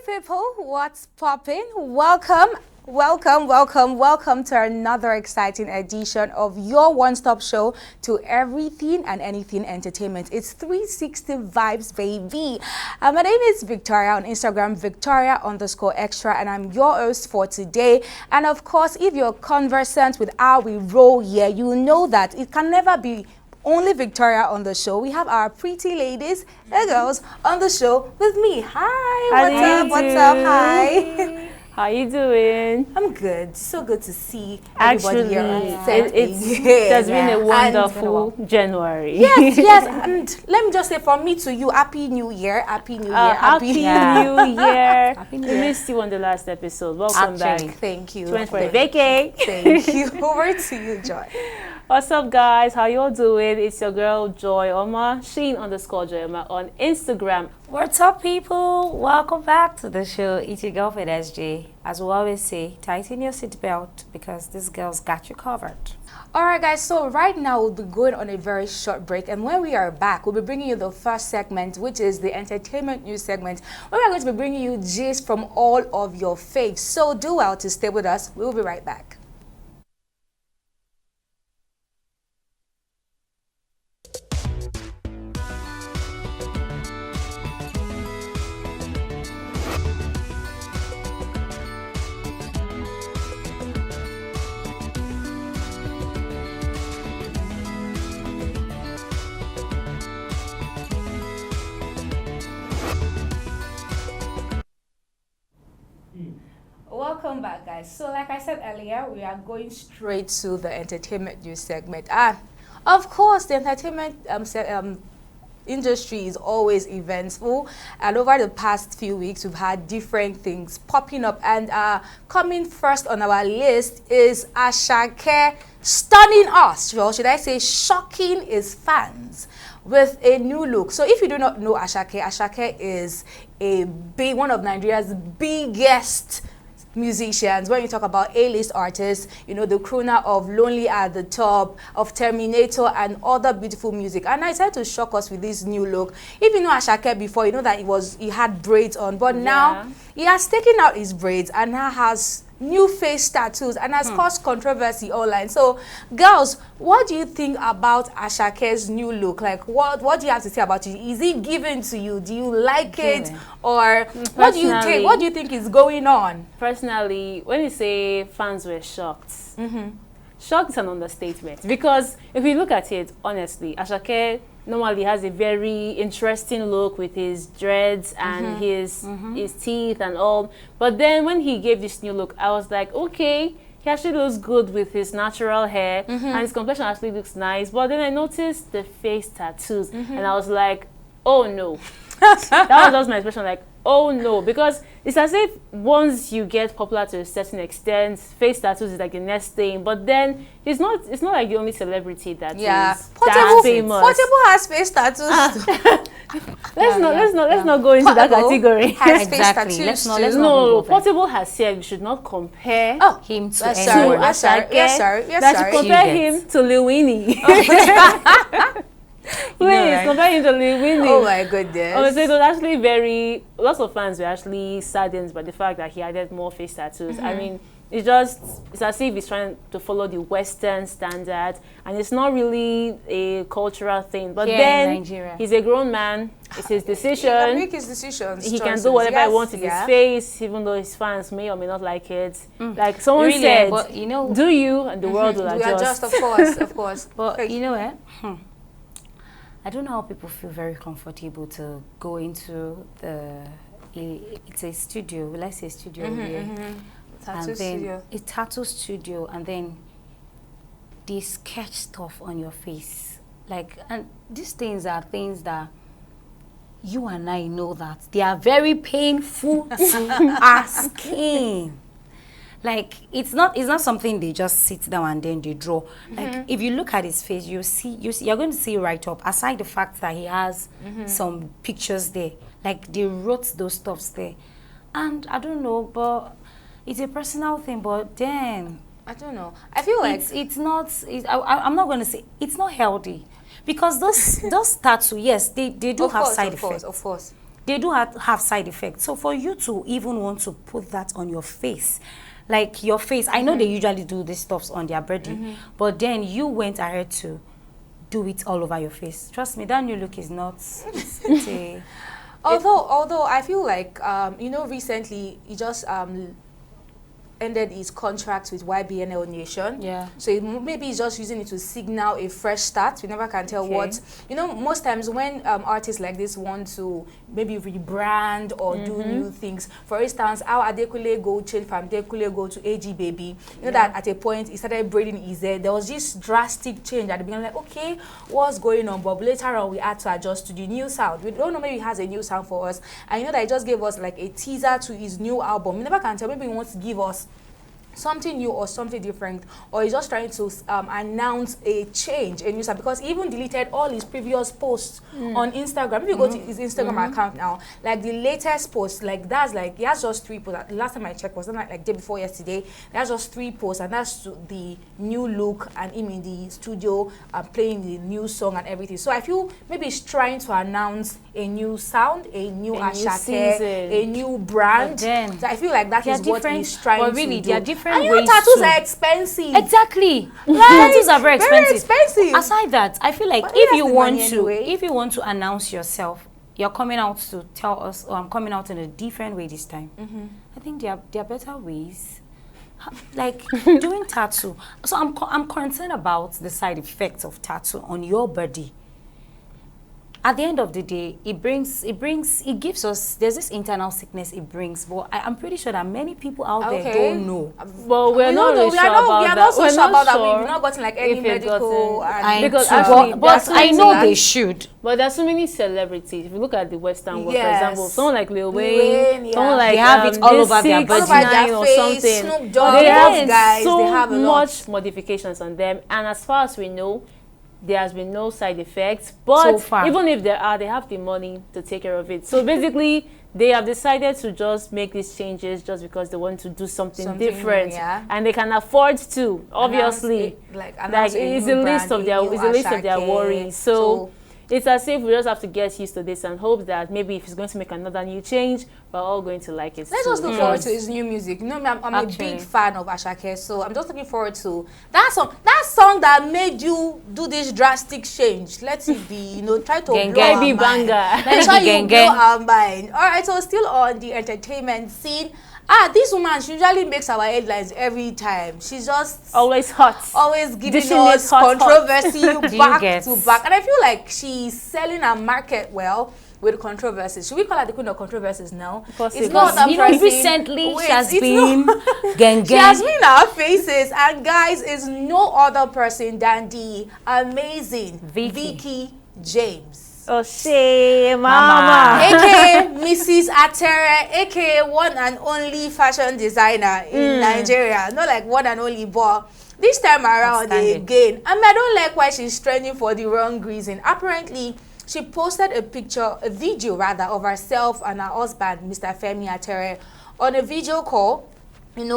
people, what's poppin'? Welcome to another exciting edition of your one-stop show to everything and anything entertainment. It's 360 vibes, baby. My name is Victoria on Instagram, Victoria_extra, and I'm your host for today. And of course, if you're conversant with how we roll here, you know that it can never be only Victoria on the show. We have our pretty ladies and girls on the show with me. Hi, what's up? Hi. How you doing? I'm good. So good to see everybody here. It has been a wonderful January. Yes. And let me just say from me to you, Happy New Year. Happy New Year. Happy New Year. We missed you on the last episode. Welcome back. Thank you. Went for a vacay. Thank you. Over to you, Joy. What's up, guys? How you all doing? It's your girl Joy Oma, Sheen_Joy Oma on Instagram. What's up, people? Welcome back to the show. It's your girlfriend SJ. As we always say, tighten your seatbelt because this girl's got you covered. Alright guys, so right now we'll be going on a very short break, and when we are back, we'll be bringing you the first segment, which is the entertainment news segment, where we're going to be bringing you gist from all of your faves. So do well to stay with us. We'll be right back. Welcome back, guys. So like I said earlier, we are going straight to the entertainment news segment. And of course, the entertainment industry is always eventful, and over the past few weeks we've had different things popping up, and coming first on our list is Asake stunning us, well, should I say shocking his fans with a new look. So if you do not know Asake is one of Nigeria's biggest musicians. When you talk about A-list artists, you know, the crooner of Lonely at the Top, of Terminator, and other beautiful music. And I decided to shock us with this new look. If you know Asake before, you know that he had braids on, but now he has taken out his braids and now has new face tattoos and has caused controversy online. So girls, what do you think about Asake's new look? Like, what do you have to say about it? Is it given to you? Do you like it? Or what do you think is going on? Personally, when you say fans were shocked, shocked is an understatement, because if you look at it honestly, Asake normally has a very interesting look with his dreads and his teeth and all. But then when he gave this new look, I was like, okay, he actually looks good with his natural hair and his complexion actually looks nice. But then I noticed the face tattoos and I was like, oh no. That was just my expression, like, oh no, because it's as if once you get popular to a certain extent, face tattoos is like the next thing. But then it's not like the only celebrity that is that famous. Portable has face tattoos. Let's not go into that category. Has face tattoos. No, Portable has said we should not compare him to anyone. Yes, sir. That you compare him to Lil Winnie. Please compare him to Lil Winnie. Oh my goodness. Honestly, it was actually lots of fans were actually saddened by the fact that he added more face tattoos. I mean, it's as if he's trying to follow the Western standard, and it's not really a cultural thing. But then he's a grown man. It's his decision. He can make his decisions. He can do whatever he wants with his face, even though his fans may or may not like it. Like someone said, but, you know, do you, and the world will adjust. Of course. But you know what? I don't know how people feel very comfortable to go into it's a studio, let's say studio here. Tattoo studio. A tattoo studio, and then they sketch stuff on your face. Like, and these things are things that you and I know that they are very painful to our skin. Like, it's not something they just sit down and then they draw. Like, if you look at his face, you're going to see right up, aside the fact that he has some pictures there. Like, they wrote those stuffs there. And I don't know, but it's a personal thing, but then I don't know. I feel like I'm not going to say it's not healthy, because those tattoos, yes, they do have side effects. Of course. they do have side effects. So for you to even want to put that on your face, like your face, I know they usually do these stuffs on their body, but then you went ahead to do it all over your face. Trust me, that new look is not. Although I feel like recently he just ended his contract with YBNL Nation. Yeah. So maybe he's just using it to signal a fresh start. We never can tell what. Most times when artists like this want to maybe rebrand or do new things. For instance, how Adekunle Gold changed from Adekunle Gold to AG Baby. That at a point he started braiding his hair. There was this drastic change at the beginning. Like, okay, what's going on? But later on we had to adjust to the new sound. We don't know, maybe he has a new sound for us. And that he just gave us like a teaser to his new album. We never can tell. Maybe he wants to give us something new or something different, or he's just trying to announce a change, a new sound, because he even deleted all his previous posts on Instagram. If you go to his Instagram account now, like the latest post, like that's like, he has just 3 posts. The last time I checked was not like day before yesterday. He has just 3 posts, and that's the new look and him in the studio playing the new song and everything. So I feel maybe he's trying to announce a new sound, a new Asake, a new brand. So I feel like that is what he's trying to do. And tattoos are expensive. Exactly. Tattoos are very expensive. Very expensive. Aside that, I feel like if you want to announce yourself, you're coming out to tell us, oh, I'm coming out in a different way this time. I think there are better ways. Like doing tattoo. So I'm concerned about the side effects of tattoo on your body. At the end of the day, it gives us, there's this internal sickness it brings, but I'm pretty sure that many people out there don't know. Well, we're not really sure about that. We are not so sure about that. We've not gotten like any medical. Because actually, but I know they should. But there's so many celebrities. If you look at the Western world, for example, someone like Lil Wayne, someone like they have it all over their body, or something. Snoop Dogg, they have guys, so they have a much modifications on them, and as far as we know, there has been no side effects, but even if there are, they have the money to take care of it. So basically, they have decided to just make these changes just because they want to do something different, and they can afford to. Obviously, it's a list of their worries. So it's as if we just have to get used to this and hope that maybe if he's going to make another new change, we're all going to like it. Let's just look forward to his new music. I'm a big fan of Asake, so I'm just looking forward to that song. That song that made you do this drastic change. Let it be, try to blow our mind. Let's try to blow our mind. All right, so still on the entertainment scene. This woman, she usually makes our headlines every time. She's just always hot, always giving us controversy back to back. And I feel like she's selling her market well with controversies. Should we call her the queen of controversies now? It's not that person. Recently she has been she has been in our faces, and guys, is no other person than the amazing Vickee James. Oh, shey, mama. AKA Mrs. Atere, AKA one and only fashion designer in Nigeria. Not like one and only, but this time around again. I don't like why she's trending for the wrong reason. Apparently, she posted a video rather, of herself and her husband, Mr. Femi Atere, on a video call. Being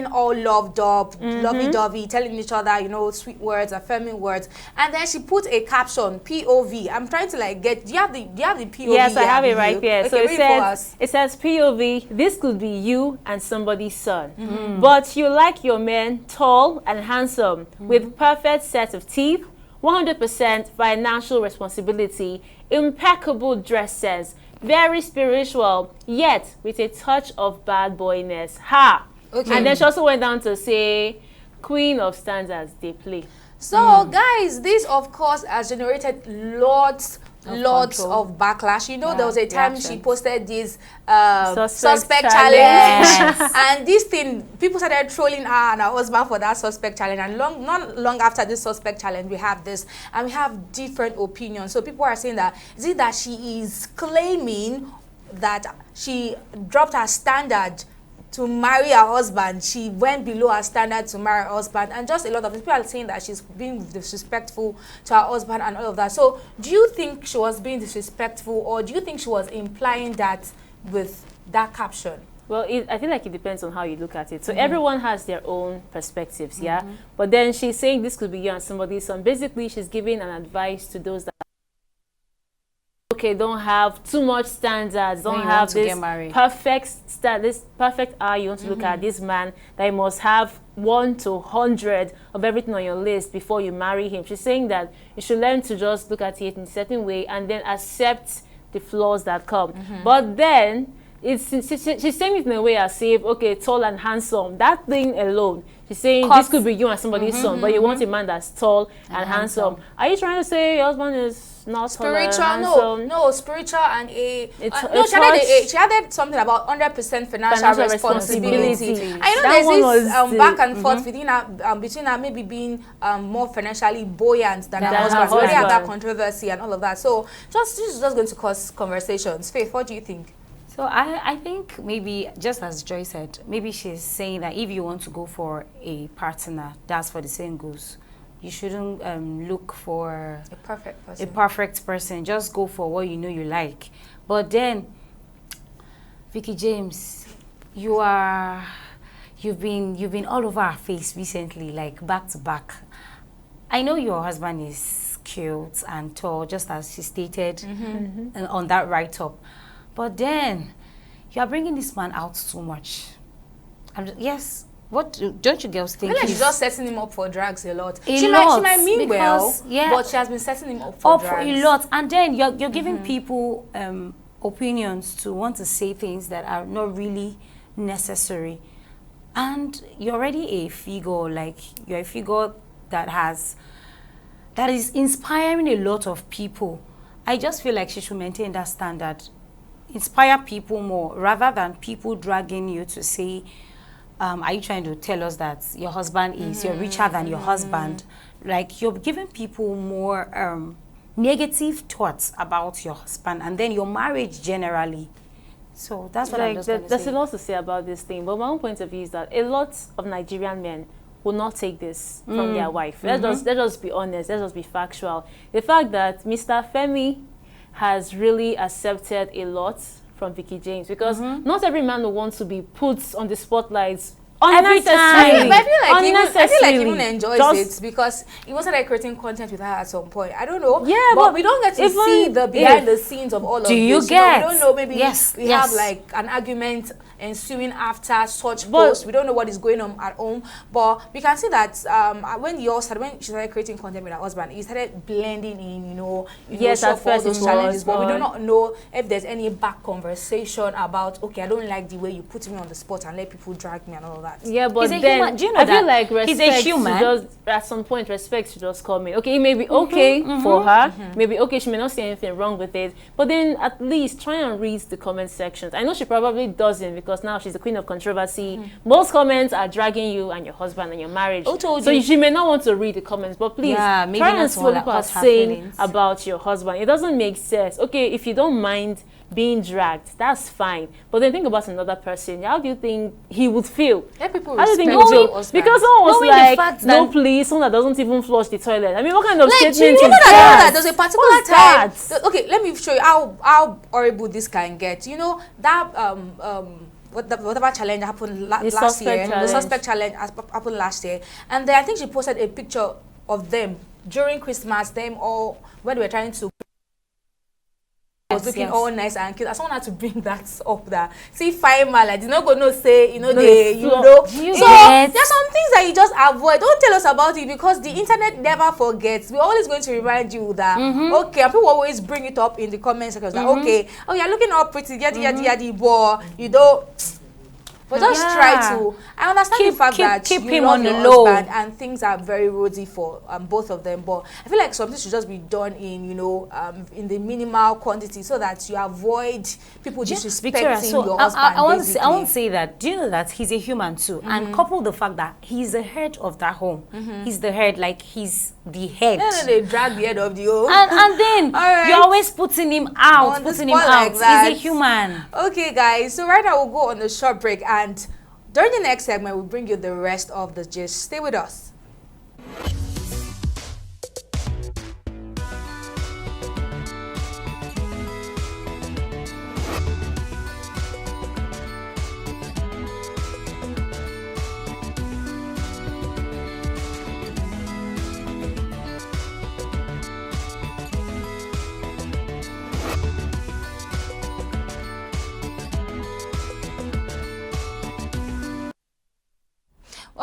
all loved up, lovey-dovey, telling each other, sweet words, affirming words. And then she put a caption, POV. I'm trying to get, do you have the POV? Yes, I have it right here. Okay, so it says POV, this could be you and somebody's son. But you like your man tall and handsome, with perfect set of teeth, 100% financial responsibility, impeccable dress sense, very spiritual, yet with a touch of bad boyness. Ha! Okay. And then she also went down to say, queen of standards, they play. So, guys, this, of course, has generated lots of backlash. There was a time she posted this suspect challenge. Yes. And this thing, people started trolling her and her husband for that suspect challenge. And not long after this suspect challenge, we have this. And we have different opinions. So people are saying that, is it that she is claiming that she dropped her standard to marry her husband? She went below her standard to marry her husband, and just a lot of people are saying that she's being disrespectful to her husband and all of that. So do you think she was being disrespectful, or do you think she was implying that with that caption? Well, I feel like it depends on how you look at it. So everyone has their own perspectives, but then she's saying this could be you and somebody's son. Basically, she's giving an advice to those that okay, don't have too much standards, don't you have want to this get married. this perfect eye. You want to look at this man that he must have 1 to 100 of everything on your list before you marry him. She's saying that you should learn to just look at it in a certain way and then accept the flaws that come. But then she's saying it in a way as if, okay, tall and handsome, that thing alone, she's saying this could be you and somebody's son, but you want a man that's tall and handsome. Are you trying to say your husband is not spiritual? tall and No, spiritual and she added something about 100% financial responsibility. I know there's this back and forth between her maybe being more financially buoyant than her husband. We already have that controversy and all of that. So this is just going to cause conversations. Faith, what do you think? So I think maybe, just as Joy said, maybe she's saying that if you want to go for a partner, that's for the same goes. You shouldn't look for a perfect person. Just go for what you know you like. But then, Vickee James, you've been all over our face recently, like back to back. I know your husband is cute and tall, just as she stated on that write-up. But then, you are bringing this man out too much. Yes, what don't you girls think? I feel like she's just setting him up for drugs a lot. She might mean well, but she has been setting him up for drugs. A lot. And then you're giving people opinions to want to say things that are not really necessary. And you're already a figure, like you're a figure that is inspiring a lot of people. I just feel like she should maintain that standard. Inspire people more rather than people dragging you to say, are you trying to tell us that your husband is you're richer than your husband? Like, you're giving people more negative thoughts about your husband and then your marriage generally. So that's what I'm just going to say. There's a lot to say about this thing, but my own point of view is that a lot of Nigerian men will not take this from their wife. Let's just be honest. Let's just be factual. The fact that Mr. Femi has really accepted a lot from Vickee James, because not every man will want to be put on the spotlight unnecessarily. I feel like even enjoys it, because he was like creating content with her at some point. I don't know. Yeah, but we don't get to see the behind the scenes of all of this. We don't know. Maybe we have like an argument ensuing after such posts. We don't know what is going on at home, but we can see that when she started creating content with her husband, he started blending in, at first all those challenges. But we do not know if there's any back conversation about, okay, I don't like the way you put me on the spot and let people drag me and all that. Yeah, but then do you know I feel like respect, he's a human. At some point, respect should just come in. Okay, it may be okay for her. Maybe okay, she may not see anything wrong with it. But then at least try and read the comment sections. I know she probably doesn't, because now she's the queen of controversy. Most comments are dragging you and your husband and your marriage. So she may not want to read the comments, but please try and see what people are saying about your husband. It doesn't make sense. Okay, if you don't mind being dragged, that's fine. But then think about another person. How do you think he would feel? Yeah, people how do you think he would feel? Because someone was like, no please, someone that doesn't even flush the toilet. I mean, what kind of statement is that? There's a particular time. Okay, let me show you how horrible this can get. You know, that whatever challenge happened last year, the suspect challenge happened last year, and then I think she posted a picture of them during Christmas, them all when they were trying to was looking all nice and cute. I someone had to bring that up there. See, fine man, like, not gonna say, so there's some things that you just avoid. Don't tell us about it, because the internet never forgets. We're always going to remind you that okay, and people always bring it up in the comment section that okay, oh, you're looking all pretty, yadi, but you don't. But just try to. I understand the fact that keep you him love on the your low, husband and things are very rosy for both of them. But I feel like something should just be done in in the minimal quantity, so that you avoid people disrespecting your husband. I won't say that. Do you know that he's a human too? And couple the fact that he's the head of that home. He's the head, like he's the head. No, they drag the head of the home. And then you're always putting him out, He's a human. Okay, guys. So right now we'll go on a short break, and during the next segment we'll bring you the rest of the gist. Stay with us.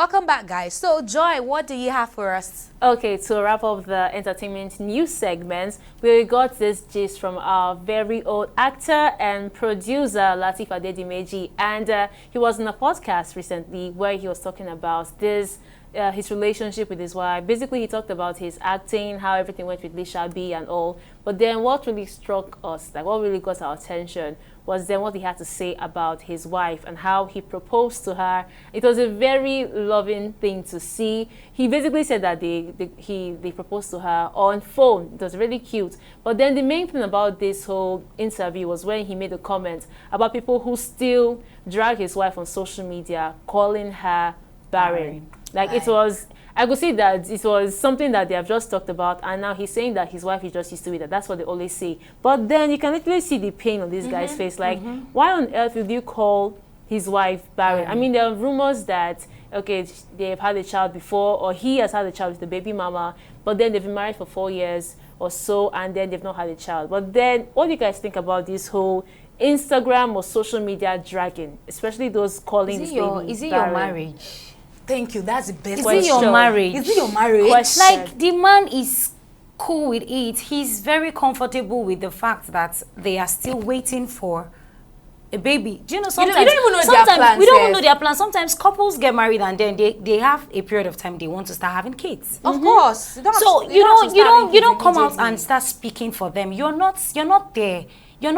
Welcome back, guys. So, Joy, what do you have for us? Okay, to wrap up the entertainment news segments, we got this gist from our very old actor and producer, Lateef Adedimeji. And he was in a podcast recently where he was talking about this, his relationship with his wife. Basically, he talked about his acting, how everything went with Lisha B and all. But then what really struck us, like what really got our attention, was then what he had to say about his wife and how he proposed to her. It was a very loving thing to see. He basically said that they proposed to her on phone. It was really cute. But then the main thing about this whole interview was when he made a comment about people who still drag his wife on social media, calling her barren. Like it was, I could see that it was something that they have just talked about, and now he's saying that his wife is just used to it. That's what they always say. But then you can literally see the pain on this guy's face. Like, why on earth would you call his wife barren? I mean, there are rumors that, okay, they've had a child before, or he has had a child with the baby mama, but then they've been married for 4 years or so, and then they've not had a child. But then, what do you guys think about this whole Instagram or social media dragging, especially those calling this lady Is it barren? your marriage? Thank you. That's the best Is it your marriage? Is it your marriage? Question. Like, the man is cool with it. He's very comfortable with the fact that they are still waiting for a baby. Do you know, sometimes you don't even know their sometimes plans, we don't yes. know their plans. Sometimes couples get married and then they have a period of time they want to start having kids. Of course. You don't have So to- you have to start having don't kids come out immediately. and start speaking for them. You're not there. You're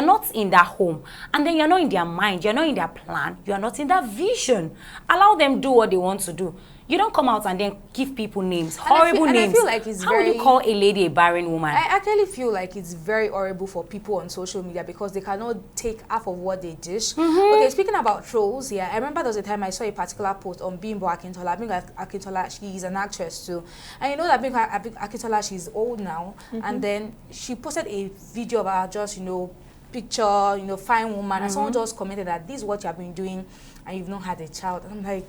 not in their home, and then you're not in their mind. You're not in their plan. You're not in their vision. Allow them do what they want to do. You don't come out and then give people names, horrible names. I feel like it's How would you very- call a lady a barren woman? I actually feel like it's very horrible for people on social media because they cannot take half of what they dish. Okay, speaking about trolls, yeah, I remember there was a time I saw a particular post on Bimbo Akintola. Bimbo Akintola, she is an actress too. And you know that Bimbo Akintola, she's old now. And then she posted a video of her just, picture, fine woman. And someone just commented that this is what you have been doing and you've not had a child. And I'm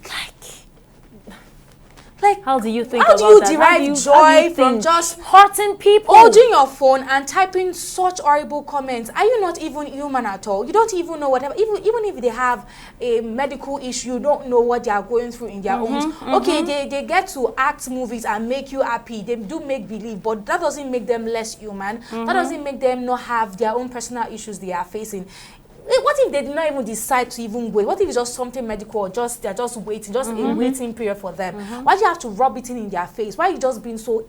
like How do you think how about do you that? derive joy from just Hurting people. holding your phone and typing such horrible comments? Are you not even human at all? You don't even know whatever. Even if they have a medical issue, you don't know what they are going through in their homes. Okay, they get to act movies and make you happy. They do make believe, but that doesn't make them less human. That doesn't make them not have their own personal issues they are facing. What if they did not even decide to even wait? What if it's just something medical or they're just waiting, just a waiting period for them? Why do you have to rub it in their face? Why are you just being so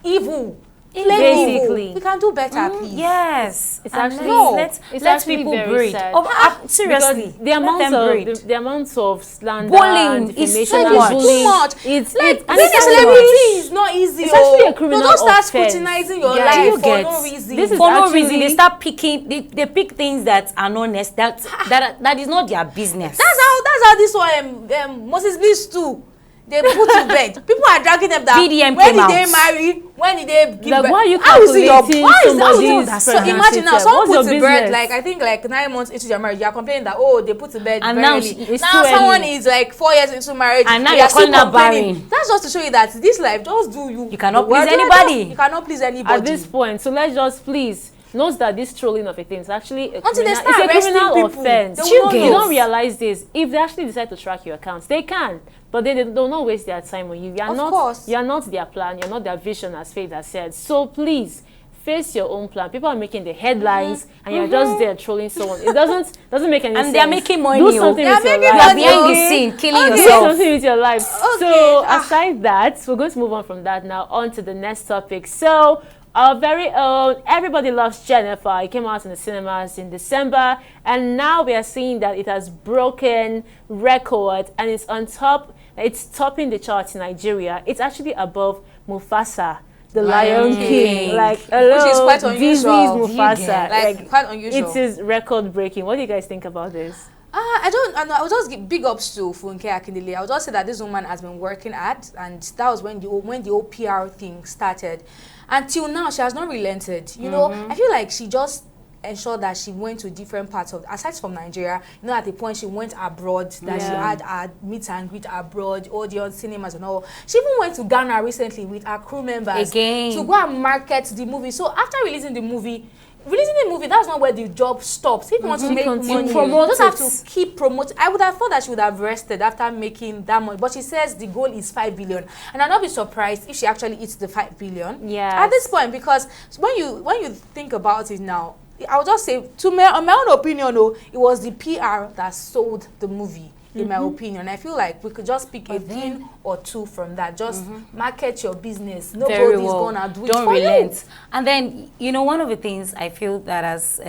evil? Basically. Evil. We can do better, please. Yes. It's And actually let's actually people very breathe. sad. Seriously. Because the amount let them breathe. of the amount of slander, Bullying and is defamation, too and much. bullying, Too much. It's Like, and being it's a actually celebrity is not easy. It's actually a criminal don't start offense. scrutinizing your Yeah. life Do you for get? no reason. This is For no actually- reason, they start picking. They pick things that are not necessary. That is not their business. That's how this one Moses Bliss too. They put to bed. People are dragging them down. BDM when came did out. they marry? When did they give Like, birth? why are you How is it your calculating why is somebody's that? So pregnancy imagine now test? someone What's put your to birth business? like I think like 9 months into their marriage. You are complaining that they put to bed And very now early. it's Now too someone early. is like 4 years into marriage And now you you're are still calling her complaining. barren. That's just to show you that this life just do you. You cannot The world please just- anybody. You cannot please anybody. At this point, so let's just please note that this trolling of a thing is actually a Until they criminal, start it's a arresting criminal people, offense. they will You not get- You know. don't realize this. If they actually decide to track your accounts, they can. But they don't not waste their time on you. Of course. You are not their plan. You're not their vision, as Faith has said. So please, face your own plan. People are making the headlines, and you're just there trolling someone. It doesn't make any sense. And they're making money. Do something They are with your making life. money. Behind the Okay. scene, killing Okay. Do yourself. something with your life. Okay. So aside that, we're going to move on from that now on to the next topic. So our very own Everybody Loves Jennifer. It came out in the cinemas in December, and now we are seeing that it has broken record and it's on top. It's topping the charts in Nigeria. It's actually above Mufasa, the Lion King. Like, hello, Which is quite Disney's unusual. Mufasa. Like quite unusual. It is record breaking. What do you guys think about this? I will just give big ups to Funke Akindele. I will just say that this woman has been working hard, and that was when the whole PR thing started. Until now, she has not relented. You know, I feel like she just ensured that she went to different parts of, aside from Nigeria, at the point she went abroad, that she had a meet and greet abroad, audience, cinemas and all. She even went to Ghana recently with her crew members Again. to go and market the movie. So after releasing the movie, releasing a movie, that's not where the job stops. If you want to make money, you promote just have to keep promoting. I would have thought that she would have rested after making that much, but she says the goal is 5 billion, and I'll not be surprised if she actually hits the 5 billion. Yeah. At this point, because when you think about it now, I'll just say, to my own opinion, though, it was the PR that sold the movie. In my opinion, I feel like we could just pick a thing or two from that. Just market your business. Nobody's gonna do it for you. And then, you know, one of the things I feel that has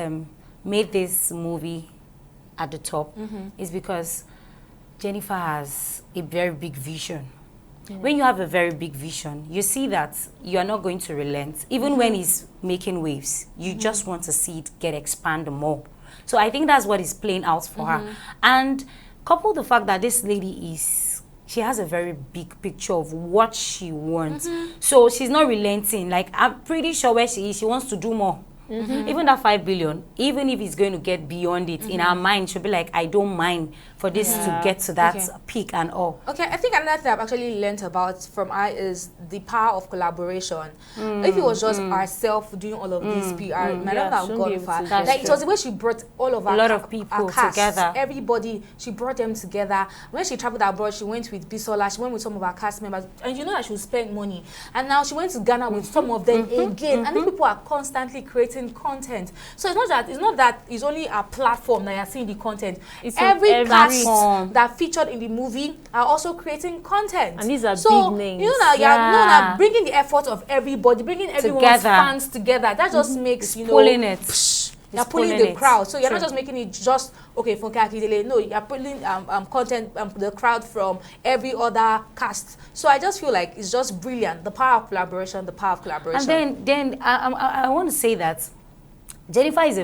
made this movie at the top is because Jennifer has a very big vision. When you have a very big vision, you see that you are not going to relent. Even when it's making waves, you just want to see it expand more. So I think that's what is playing out for her. And couple the fact that this lady she has a very big picture of what she wants. So she's not relenting. Like, I'm pretty sure where she is, she wants to do more. Even that 5 billion, even if it's going to get beyond it, in her mind, she'll be like, I don't mind for this to get to that peak and all. Okay, I think another thing I've actually learned about from her is the power of collaboration. If it was just herself doing all of this PR, I don't have gone far. Like, it was the way she brought all of her people cast, together. Everybody, she brought them together. When she traveled abroad, she went with Bisola, she went with some of her cast members, and you know that she would spend money. And now she went to Ghana with some of them again. And these people are constantly creating content. So it's not that it's only a platform that you're seeing the content. It's every cast that featured in the movie are also creating content. And these are big names. You know, you're bringing the effort of everybody, bringing everyone's fans together. That just makes, you know, pulling it. You're pulling the crowd. So you're not just making it just, okay, Funke Akindele. No, you're pulling content, the crowd from every other cast. So I just feel like it's just brilliant. The power of collaboration, the power of collaboration. And then I want to say that Jennifer is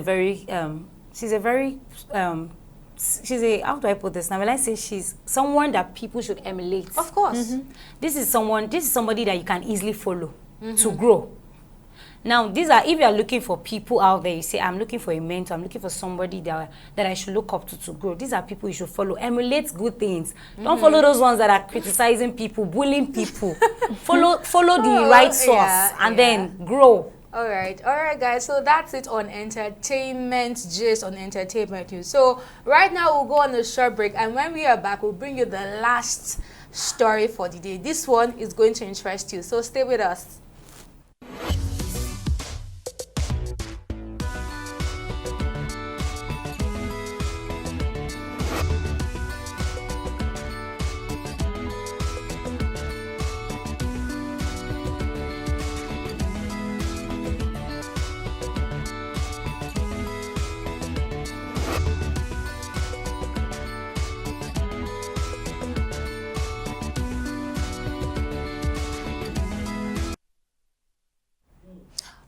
how do I put this now? When I say she's someone that people should emulate. Of course. This is somebody that you can easily follow to grow. Now, if you are looking for people out there, you say, I'm looking for a mentor, I'm looking for somebody that I should look up to grow. These are people you should follow. Emulate good things. Don't follow those ones that are criticizing people, bullying people. follow the right source and then grow. All right, guys. So that's it on entertainment, just on entertainment news. So right now we'll go on a short break, and when we are back, we'll bring you the last story for the day. This one is going to interest you, so stay with us.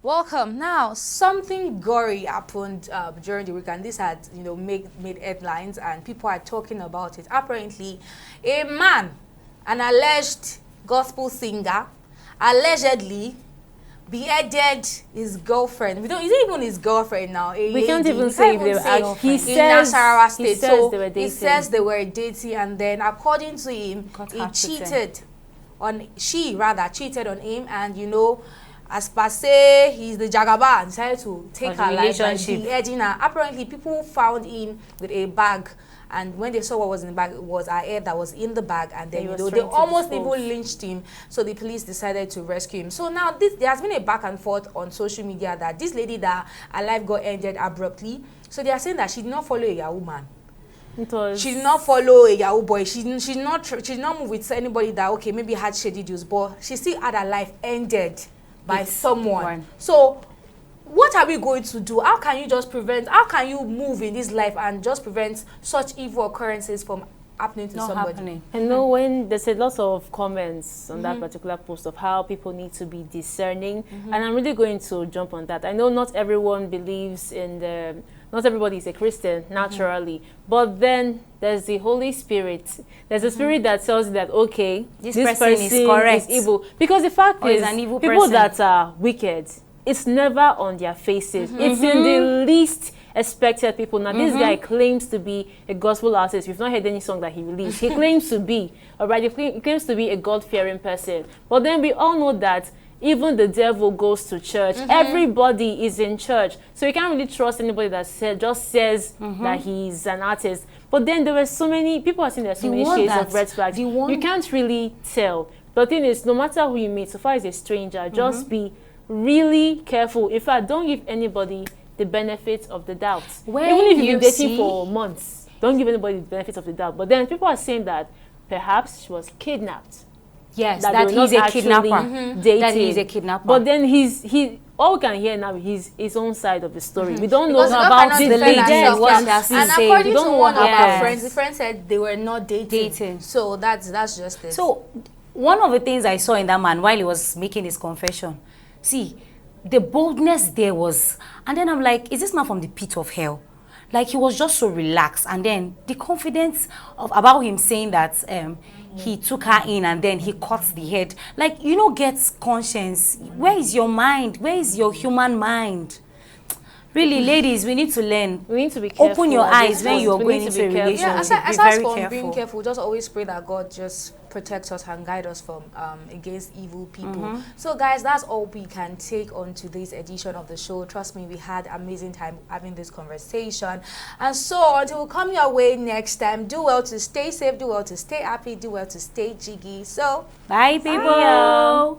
Welcome. Now, something gory happened during the week, and this had, you know, made headlines, and people are talking about it. Apparently, a man, an alleged gospel singer, allegedly beheaded his girlfriend. Is it even his girlfriend now? We can't even say if they were. He says he says they were dating, and then according to him, she cheated on him, and you know, as per se, he's the Jagaba and decided to take her life by beheading her. Apparently, people found him with a bag, and when they saw what was in the bag, it was her head that was in the bag, and then they almost even lynched him. So the police decided to rescue him. So now there has been a back and forth on social media that this lady, that her life got ended abruptly. So they are saying that she did not follow a Yahoo man. She did not follow a Yahoo boy. She did not move with anybody that, okay, maybe had shady deals, but she still had her life ended by someone. So what are we going to do? How can you move in this life and just prevent such evil occurrences from happening to somebody? I know when there's a lot of comments on that particular post of how people need to be discerning, and I'm really going to jump on that. I know not everyone believes in not everybody is a Christian naturally, but then there's the Holy Spirit. There's a spirit that tells you that, okay, this person is correct, is evil. Because the fact is, people that are wicked, it's never on their faces. It's in the least expected people. Now, this guy claims to be a gospel artist. You've not heard any song that he released. He claims to be, all right, he claims to be a God-fearing person. But then we all know that even the devil goes to church. Everybody is in church. So you can't really trust anybody that just says that he's an artist. But then there were so many, people are saying there's so many shades of red flags. You can't really tell. But the thing is, no matter who you meet, so far as a stranger, just be really careful. In fact, don't give anybody the benefit of the doubt. Even if you've been dating for months, don't give anybody the benefit of the doubt. But then people are saying that perhaps she was kidnapped. Yes, that he's a kidnapper. That he's a kidnapper. But then all we can hear now is his own side of the story. We don't know about the lady. And according to one of our friends, the the friend said they were not dating. So that's just it. So one of the things I saw in that man while he was making his confession, see, the boldness there was, and then I'm like, is this man from the pit of hell? Like, he was just so relaxed, and then the confidence about him saying that he took her in and then he cut the head. Like, gets conscience. Where is your mind? Where is your human mind? Really, ladies, we need to learn. We need to be careful. Open your eyes when you're going into a relationship. Yeah, aside from being careful, just always pray that God just protects us and guide us from against evil people. So guys, that's all we can take on today's edition of the show. Trust me, we had amazing time having this conversation. And so until we come your way next time, do well to stay safe, do well to stay happy, do well to stay jiggy. So bye people. Bye.